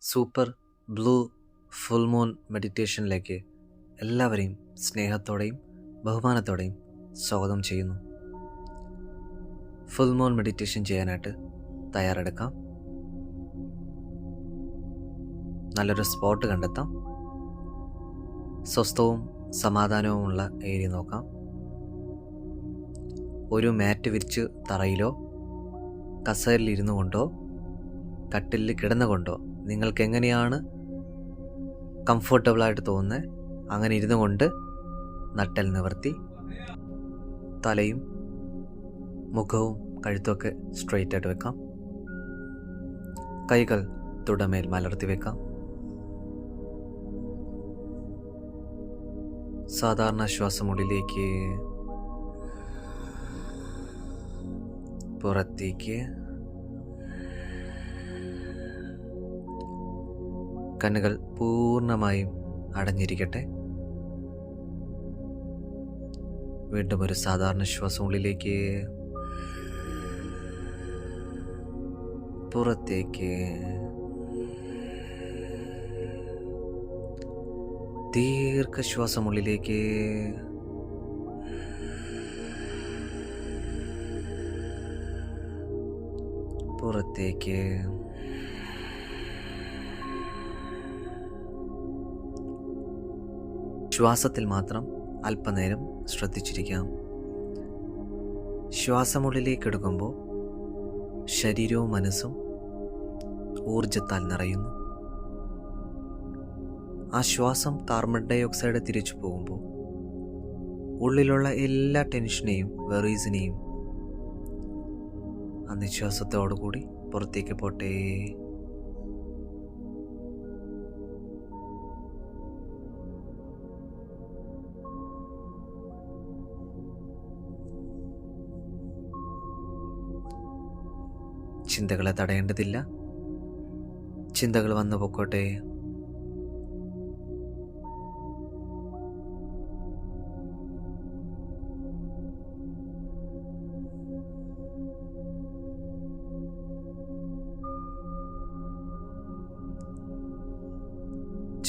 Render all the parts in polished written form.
Super blue full moon മെഡിറ്റേഷനിലേക്ക് എല്ലാവരെയും സ്നേഹത്തോടെയും ബഹുമാനത്തോടെയും സ്വാഗതം ചെയ്യുന്നു. ഫുൾ മൂൺ മെഡിറ്റേഷൻ ചെയ്യാനായിട്ട് തയ്യാറെടുക്കാം. നല്ലൊരു സ്പോട്ട് കണ്ടെത്താം. സ്വസ്ഥവും സമാധാനവുമുള്ള ഏരിയ നോക്കാം. ഒരു മാറ്റ് വിരിച്ച് തറയിലോ കസേരയിൽ ഇരുന്നു കൊണ്ടോ കട്ടിലിൽ കിടന്നുകൊണ്ടോ നിങ്ങൾക്ക് എങ്ങനെയാണ് കംഫർട്ടബിളായിട്ട് തോന്നുന്നത് അങ്ങനെ ഇരുന്നു കൊണ്ട് നട്ടെൽ നിവർത്തി തലയും മുഖവും കഴുത്തൊക്കെ സ്ട്രെയിറ്റ് ആയിട്ട് വെക്കാം. കൈകൾ തുടമേൽ മലർത്തി വെക്കാം. സാധാരണ ശ്വാസം ഉള്ളിലേക്ക് പുറത്തേക്ക്. കണ്ണുകൾ പൂർണ്ണമായും അടഞ്ഞിരിക്കട്ടെ. വീണ്ടും ഒരു സാധാരണ ശ്വാസം ഉള്ളിലേക്ക് പുറത്തേക്ക്. ദീർഘശ്വാസം ഉള്ളിലേക്ക് പുറത്തേക്ക്. ശ്വാസത്തിൽ മാത്രം അല്പനേരം ശ്രദ്ധിച്ചിരിക്കാം. ശ്വാസമുള്ളിലേക്ക് എടുക്കുമ്പോൾ ശരീരവും മനസ്സും ഊർജത്താൽ നിറയുന്നു. ആ ശ്വാസം കാർബൺ ഡൈ ഓക്സൈഡ് തിരിച്ചു പോകുമ്പോൾ ഉള്ളിലുള്ള എല്ലാ ടെൻഷനെയും വെറീസിനെയും ആ നിശ്വാസത്തോടുകൂടി പുറത്തേക്ക് പോട്ടെ. ചിന്തകളെ തടയേണ്ടതില്ല. ചിന്തകൾ വന്നു പൊക്കോട്ടെ.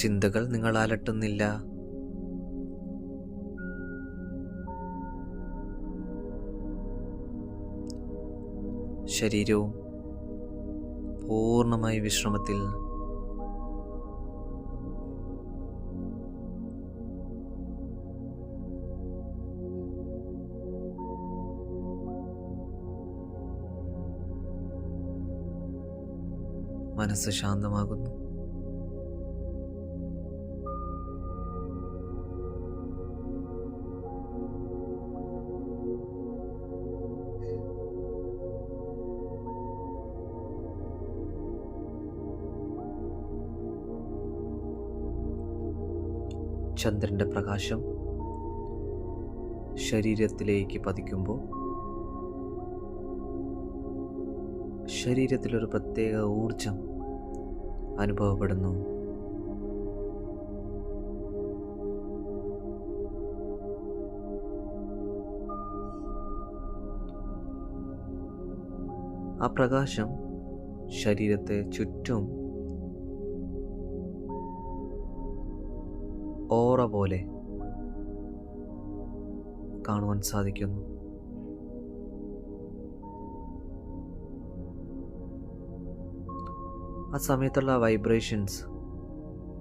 ചിന്തകൾ നിങ്ങൾ അലട്ടുന്നില്ല. ശരീരവും പൂർണ്ണമായി വിശ്രമത്തിൽ. മനസ്സ് ശാന്തമാകുന്നു. ചന്ദ്രൻ്റെ പ്രകാശം ശരീരത്തിലേക്ക് പതിക്കുമ്പോൾ ശരീരത്തിലൊരു പ്രത്യേക ഊർജം അനുഭവപ്പെടുന്നു. ആ പ്രകാശം ശരീരത്തെ ചുറ്റും ഓറ പോലെ കാണുവാൻ സാധിക്കുന്നു. ആ സമയത്തുള്ള വൈബ്രേഷൻസ്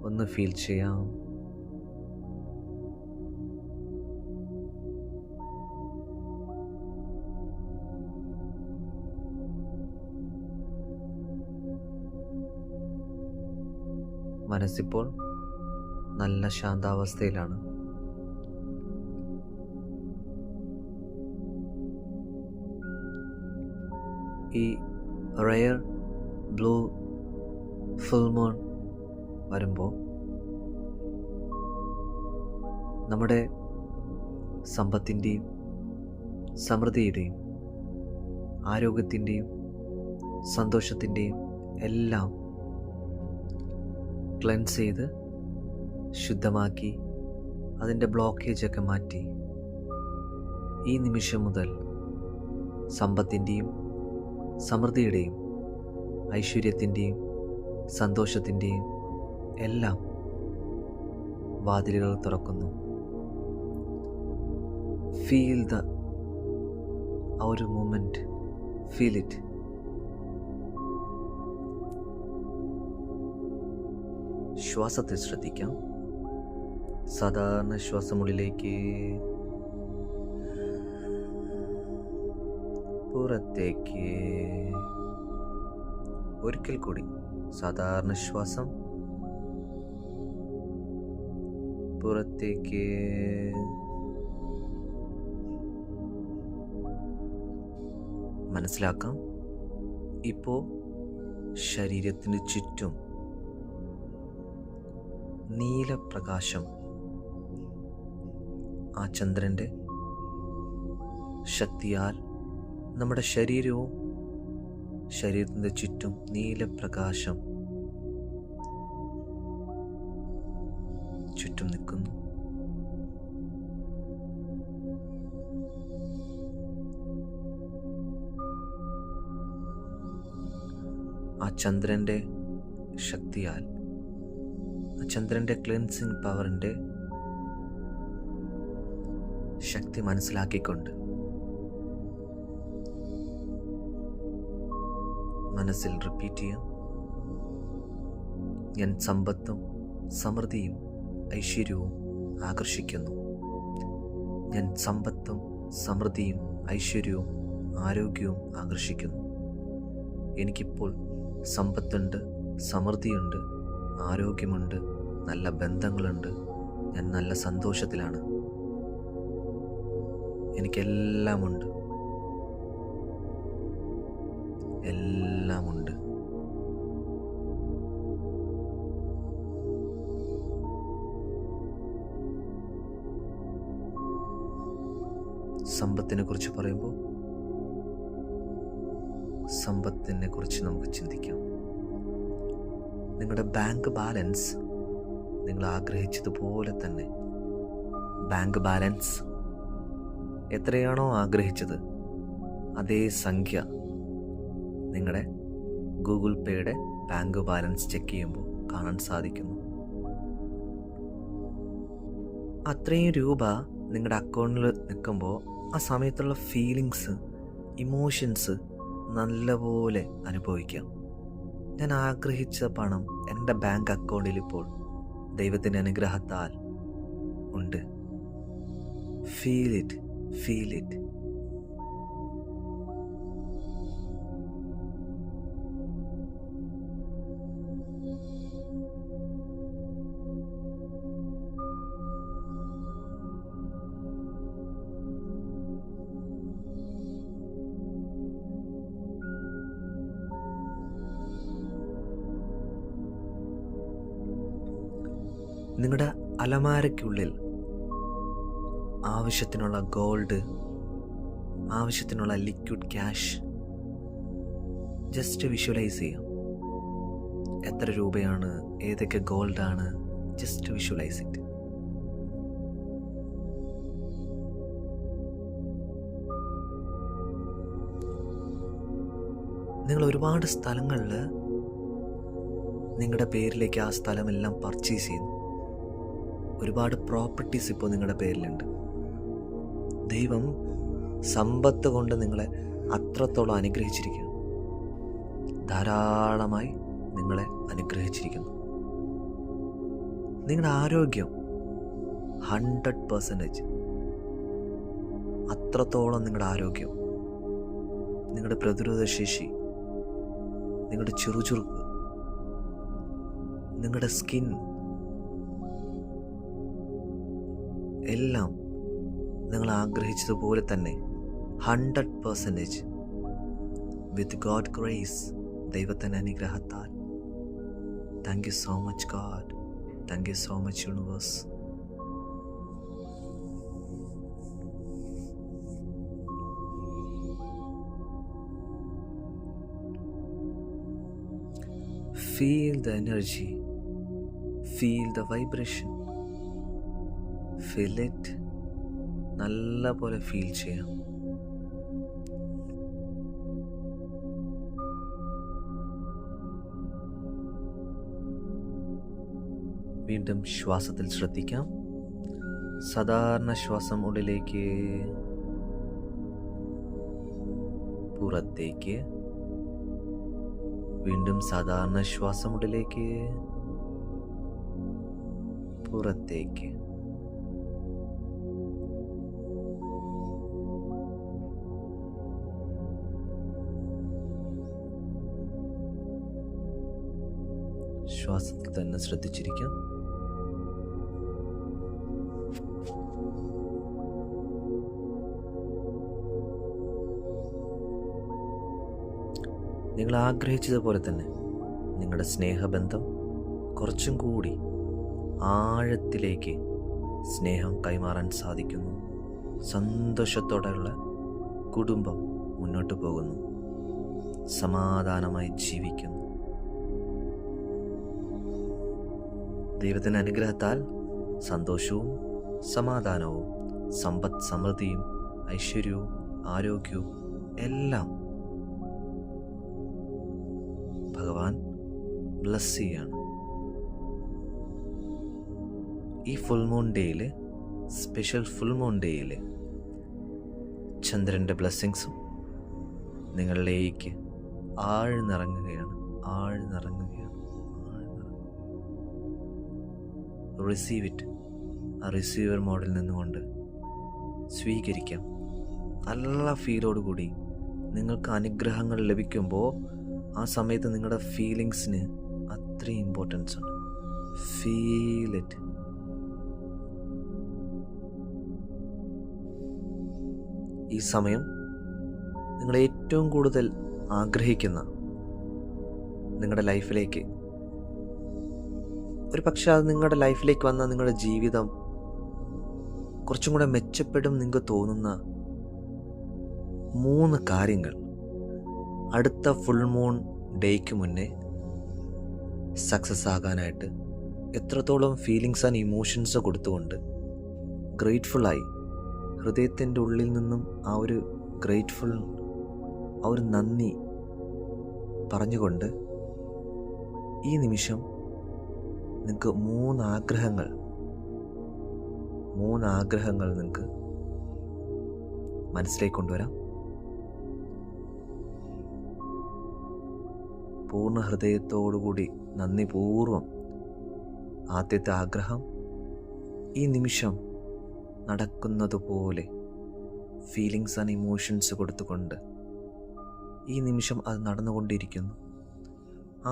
ഒന്ന് ഫീൽ ചെയ്യാം. മനസ്സിപ്പോൾ നല്ല ശാന്താവസ്ഥയിലാണ്. ഈ റെയർ ബ്ലൂ ഫുൾ മൂൺ വരുമ്പോൾ നമ്മുടെ സമ്പത്തിൻ്റെയും സമൃദ്ധിയുടെയും ആരോഗ്യത്തിൻ്റെയും സന്തോഷത്തിൻ്റെയും എല്ലാം ക്ലെൻസ് ചെയ്ത് ശുദ്ധമാക്കി അതിൻ്റെ ബ്ലോക്കേജൊക്കെ മാറ്റി ഈ നിമിഷം മുതൽ സമ്പത്തിൻ്റെയും സമൃദ്ധിയുടെയും ഐശ്വര്യത്തിൻ്റെയും സന്തോഷത്തിൻ്റെയും എല്ലാം വാതിലുകൾ തുറക്കുന്നു. ഫീൽ ആ ഒരു മൂമെൻറ്റ്, ഫീൽ ഇറ്റ്. ശ്വാസത്തെ ശ്രദ്ധിക്കാം. സാധാരണ ശ്വാസമുള്ളിലേക്ക്, പുറത്തേക്ക്. ഒരിക്കൽ കൂടി സാധാരണ ശ്വാസം, പുറത്തേക്ക്. മനസ്സിലാക്കാം, ഇപ്പോൾ ശരീരത്തിന് ചുറ്റും നീലപ്രകാശം ആ ചന്ദ്രൻ്റെ ശക്തിയാൽ നമ്മുടെ ശരീരത്തിൻ്റെ ചുറ്റും നീലപ്രകാശം ചുറ്റും നിൽക്കുന്നു. ആ ചന്ദ്രൻ്റെ ശക്തിയാൽ, ആ ചന്ദ്രൻ്റെ ക്ലെൻസിങ് പവറിൻ്റെ ശക്തി മനസ്സിലാക്കിക്കൊണ്ട് മനസ്സിൽ റിപ്പീറ്റ് ചെയ്യാം. ഞാൻ സമ്പത്തും സമൃദ്ധിയും ഐശ്വര്യവും ആകർഷിക്കുന്നു. ഞാൻ സമ്പത്തും സമൃദ്ധിയും ഐശ്വര്യവും ആരോഗ്യവും ആകർഷിക്കുന്നു. എനിക്കിപ്പോൾ സമ്പത്തുണ്ട്, സമൃദ്ധിയുണ്ട്, ആരോഗ്യമുണ്ട്, നല്ല ബന്ധങ്ങളുണ്ട്. ഞാൻ നല്ല സന്തോഷത്തിലാണ്. എനിക്കെല്ലാമുണ്ട്, എല്ലാമുണ്ട്. സമ്പത്തിനെ കുറിച്ച് പറയുമ്പോൾ സമ്പത്തിനെ കുറിച്ച് നമുക്ക് ചിന്തിക്കാം. നിങ്ങളുടെ ബാങ്ക് ബാലൻസ് നിങ്ങൾ ആഗ്രഹിച്ചതുപോലെ തന്നെ, ബാങ്ക് ബാലൻസ് എത്രയാണോ ആഗ്രഹിച്ചത് അതേ സംഖ്യ നിങ്ങളുടെ ഗൂഗിൾ പേയുടെ ബാങ്ക് ബാലൻസ് ചെക്ക് ചെയ്യുമ്പോൾ കാണാൻ സാധിക്കുന്നു. അത്രയും രൂപ നിങ്ങളുടെ അക്കൗണ്ടിൽ നിൽക്കുമ്പോൾ ആ സമയത്തുള്ള ഫീലിങ്സ്, ഇമോഷൻസ് നല്ലപോലെ അനുഭവിക്കാം. ഞാൻ ആഗ്രഹിച്ച പണം എൻ്റെ ബാങ്ക് അക്കൗണ്ടിൽ ഇപ്പോൾ ദൈവത്തിൻ്റെ അനുഗ്രഹത്താൽ ഉണ്ട്. Feel it, feel it. നിങ്ങളുടെ അലമാരയ്ക്കുള്ളിൽ ആവശ്യത്തിനുള്ള ഗോൾഡ്, ആവശ്യത്തിനുള്ള ലിക്വിഡ് ക്യാഷ് ജസ്റ്റ് വിഷ്വലൈസ് ചെയ്യാം. എത്ര രൂപയാണ്, ഏതൊക്കെ ഗോൾഡാണ്, ജസ്റ്റ് വിഷ്വലൈസ് ഇറ്റ്. നിങ്ങൾ ഒരുപാട് സ്ഥലങ്ങളിൽ നിങ്ങളുടെ പേരിലേക്ക് ആ സ്ഥലമെല്ലാം പർച്ചേസ് ചെയ്യുന്നു. ഒരുപാട് പ്രോപ്പർട്ടീസ് ഇപ്പോൾ നിങ്ങളുടെ പേരിലുണ്ട്. ദൈവം സമ്പത്ത് കൊണ്ട് നിങ്ങളെ അത്രത്തോളം അനുഗ്രഹിച്ചിരിക്കുന്നു. ധാരാളമായി നിങ്ങളെ അനുഗ്രഹിച്ചിരിക്കുന്നു. നിങ്ങളുടെ ആരോഗ്യം 100% അത്രത്തോളം നിങ്ങളുടെ ആരോഗ്യം, നിങ്ങളുടെ പ്രതിരോധശേഷി, നിങ്ങളുടെ ചുറുചുറുക്ക്, നിങ്ങളുടെ സ്കിൻ എല്ലാം നിങ്ങൾ ആഗ്രഹിച്ചതുപോലെ തന്നെ 100% വിത്ത് ഗോഡ് ഗ്രേസ്, ദൈവത്തിൻ്റെ അനുഗ്രഹത്താൽ. Thank you so much God, thank you so much universe. Feel the energy, feel the vibration, feel it. നല്ല പോലെ ഫീൽ ചെയ്യാം. വീണ്ടും ശ്വാസത്തിൽ ശ്രദ്ധിക്കാം. സാധാരണ ശ്വാസം ഉള്ളിലേക്ക്, പുറത്തേക്ക്. വീണ്ടും സാധാരണ ശ്വാസം ഉള്ളിലേക്ക്, പുറത്തേക്ക്. ശ്വാസത്തിൽ തന്നെ ശ്രദ്ധിച്ചിരിക്കാം. നിങ്ങൾ ആഗ്രഹിച്ചതുപോലെ തന്നെ നിങ്ങളുടെ സ്നേഹബന്ധം കുറച്ചും കൂടി ആഴത്തിലേക്ക് സ്നേഹം കൈമാറാൻ സാധിക്കുന്നു. സന്തോഷത്തോടെയുള്ള കുടുംബം മുന്നോട്ട് പോകുന്നു, സമാധാനമായി ജീവിക്കുന്നു. ദൈവത്തിൻ്റെ അനുഗ്രഹത്താൽ സന്തോഷവും സമാധാനവും സമ്പദ് സമൃദ്ധിയും ഐശ്വര്യവും ആരോഗ്യവും എല്ലാം ഭഗവാൻ ബ്ലസ് ചെയ്യാണ്. ഈ ഫുൾ മൂൺ ഡേയിൽ, സ്പെഷ്യൽ ഫുൾ മൂൺ ഡേയിൽ ചന്ദ്രൻ്റെ ബ്ലെസ്സിങ്സും നിങ്ങളിലേക്ക് ആഴ്ന്നിറങ്ങുകയാണ്. Receive it. ആ റിസീവർ മോഡിൽ നിന്നുകൊണ്ട് സ്വീകരിക്കാം. നല്ല ഫീലോടുകൂടി നിങ്ങൾക്ക് അനുഗ്രഹങ്ങൾ ലഭിക്കുമ്പോൾ ആ സമയത്ത് നിങ്ങളുടെ ഫീലിങ്സിന് അത്രയും ഇമ്പോർട്ടൻസ് ഉണ്ട്. Feel it. ഈ സമയം നിങ്ങൾ ഏറ്റവും കൂടുതൽ ആഗ്രഹിക്കുന്ന നിങ്ങളുടെ ലൈഫിലേക്ക്, ഒരു പക്ഷെ അത് നിങ്ങളുടെ ലൈഫിലേക്ക് വന്നാൽ നിങ്ങളുടെ ജീവിതം കുറച്ചും കൂടെ മെച്ചപ്പെടും നിങ്ങൾക്ക് തോന്നുന്ന 3 കാര്യങ്ങൾ അടുത്ത ഫുൾ മൂൺ ഡേയ്ക്ക് മുന്നേ സക്സസ് ആകാനായിട്ട് എത്രത്തോളം ഫീലിങ്സ് ആൻഡ് ഇമോഷൻസ് കൊടുത്തുകൊണ്ട് ഗ്രേറ്റ്ഫുള്ളായി ഹൃദയത്തിൻ്റെ ഉള്ളിൽ നിന്നും ആ ഒരു നന്ദി പറഞ്ഞുകൊണ്ട് ഈ നിമിഷം നിങ്ങൾക്ക് 3 ആഗ്രഹങ്ങൾ നിങ്ങൾക്ക് മനസ്സിലേക്ക് കൊണ്ടുവരാം. പൂർണ്ണ ഹൃദയത്തോടുകൂടി നന്ദിപൂർവം ആദ്യത്തെ ആഗ്രഹം, ഈ നിമിഷം നടക്കുന്നതുപോലെ ഫീലിങ്സ് ആൻഡ് ഇമോഷൻസ് കൊടുത്തുകൊണ്ട് ഈ നിമിഷം അത് നടന്നുകൊണ്ടിരിക്കുന്നു.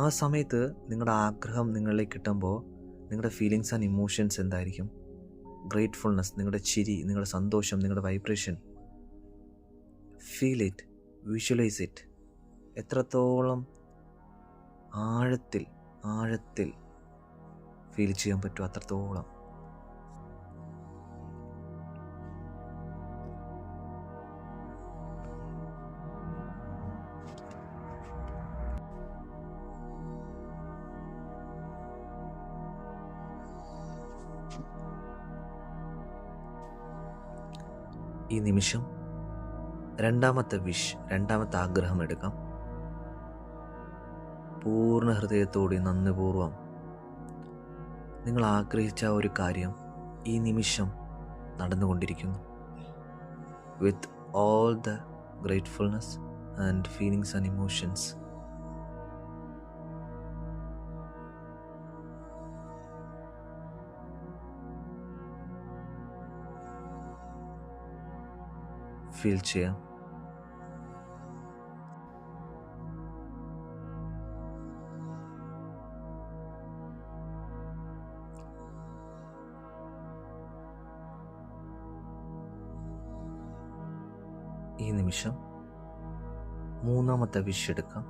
ആ സമയത്ത് നിങ്ങളുടെ ആഗ്രഹം നിങ്ങളിലേക്ക് കിട്ടുമ്പോൾ നിങ്ങളുടെ ഫീലിങ്സ് ആൻഡ് ഇമോഷൻസ് എന്തായിരിക്കും? ഗ്രേറ്റ്ഫുൾനെസ്, നിങ്ങളുടെ ചിരി, നിങ്ങളുടെ സന്തോഷം, നിങ്ങളുടെ vibration. Feel it, visualise it. എത്രത്തോളം ആഴത്തിൽ ഫീൽ ചെയ്യാൻ പറ്റുമോ അത്രത്തോളം. ഈ നിമിഷം രണ്ടാമത്തെ ആഗ്രഹം എടുക്കാം. പൂർണ്ണ ഹൃദയത്തോടെ നന്ദിപൂർവം നിങ്ങൾ ആഗ്രഹിച്ച ഒരു കാര്യം ഈ നിമിഷം നടന്നുകൊണ്ടിരിക്കുന്നു. With all the gratefulness and feelings and emotions. Feel ചെയ്യാം. ഈ നിമിഷം മൂന്നാമത്തെ വിഷ് എടുക്കാം.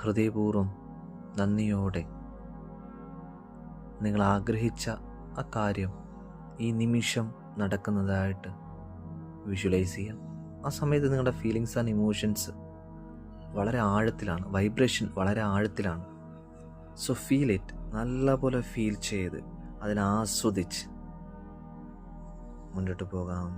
ഹൃദയപൂർവ്വം നന്ദിയോടെ നിങ്ങൾ ആഗ്രഹിച്ച ആ കാര്യം ഈ നിമിഷം നടക്കുന്നതായിട്ട് വിഷ്വലൈസ് ചെയ്യാം. ആ സമയത്ത് നിങ്ങളുടെ ഫീലിങ്സ് ആൻഡ് ഇമോഷൻസ് വളരെ ആഴത്തിലാണ്, വൈബ്രേഷൻ വളരെ ആഴത്തിലാണ്. So feel it. നല്ലപോലെ ഫീൽ ചെയ്ത് അതിനെ ആസ്വദിച്ച് മുന്നോട്ട് പോകാം.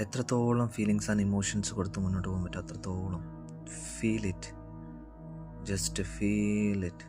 എത്രത്തോളം ഫീലിങ്സ് ആൻഡ് ഇമോഷൻസ് കൊടുത്ത് മുന്നോട്ട് പോകാൻ പറ്റും അത്രത്തോളം feel it. Just feel it.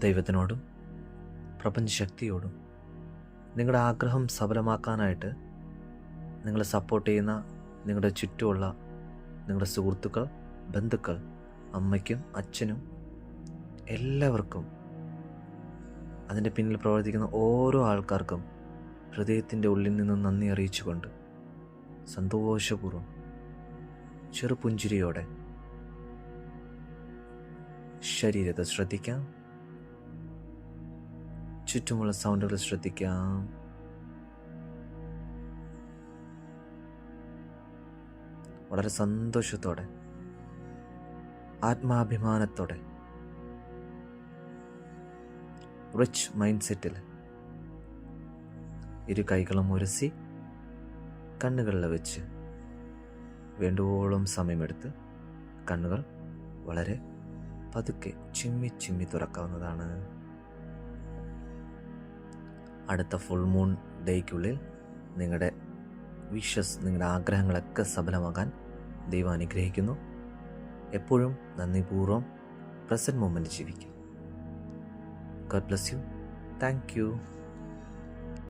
ദൈവത്തിനോടും പ്രപഞ്ചശക്തിയോടും നിങ്ങളുടെ ആഗ്രഹം സഫലമാക്കാനായിട്ട് നിങ്ങളെ സപ്പോർട്ട് ചെയ്യുന്ന നിങ്ങളുടെ ചുറ്റുമുള്ള നിങ്ങളുടെ സുഹൃത്തുക്കൾ, ബന്ധുക്കൾ, അമ്മയ്ക്കും അച്ഛനും എല്ലാവർക്കും, അതിൻ്റെ പിന്നിൽ പ്രവർത്തിക്കുന്ന ഓരോ ആൾക്കാർക്കും ഹൃദയത്തിൻ്റെ ഉള്ളിൽ നിന്ന് നന്ദി അറിയിച്ചുകൊണ്ട് സന്തോഷപൂർവ്വം ചെറുപുഞ്ചിരിയോടെ ശരീരത്തെ ശ്രദ്ധിക്കാം. ചുറ്റുമുള്ള സൗണ്ടുകൾ ശ്രദ്ധിക്കാം. വളരെ സന്തോഷത്തോടെ, ആത്മാഭിമാനത്തോടെ, റിച്ച് മൈൻഡ് സെറ്റിൽ ഇരു കൈകളും ഉരസി കണ്ണുകളിൽ വെച്ച് വേണ്ടുവോളം സമയമെടുത്ത് കണ്ണുകൾ വളരെ പതുക്കെ ചിമ്മി ചിമ്മി തുറക്കാവുന്നതാണ്. അടുത്ത ഫുൾ മൂൺ ഡേയ്ക്കുള്ളിൽ നിങ്ങളുടെ വിഷസ്, നിങ്ങളുടെ ആഗ്രഹങ്ങളൊക്കെ സഫലമാകാൻ ദൈവം അനുഗ്രഹിക്കുന്നു. എപ്പോഴും നന്ദിപൂർവ്വം പ്രസൻറ്റ് മൊമെൻറ്റ് ജീവിക്കും. God bless you. Thank you.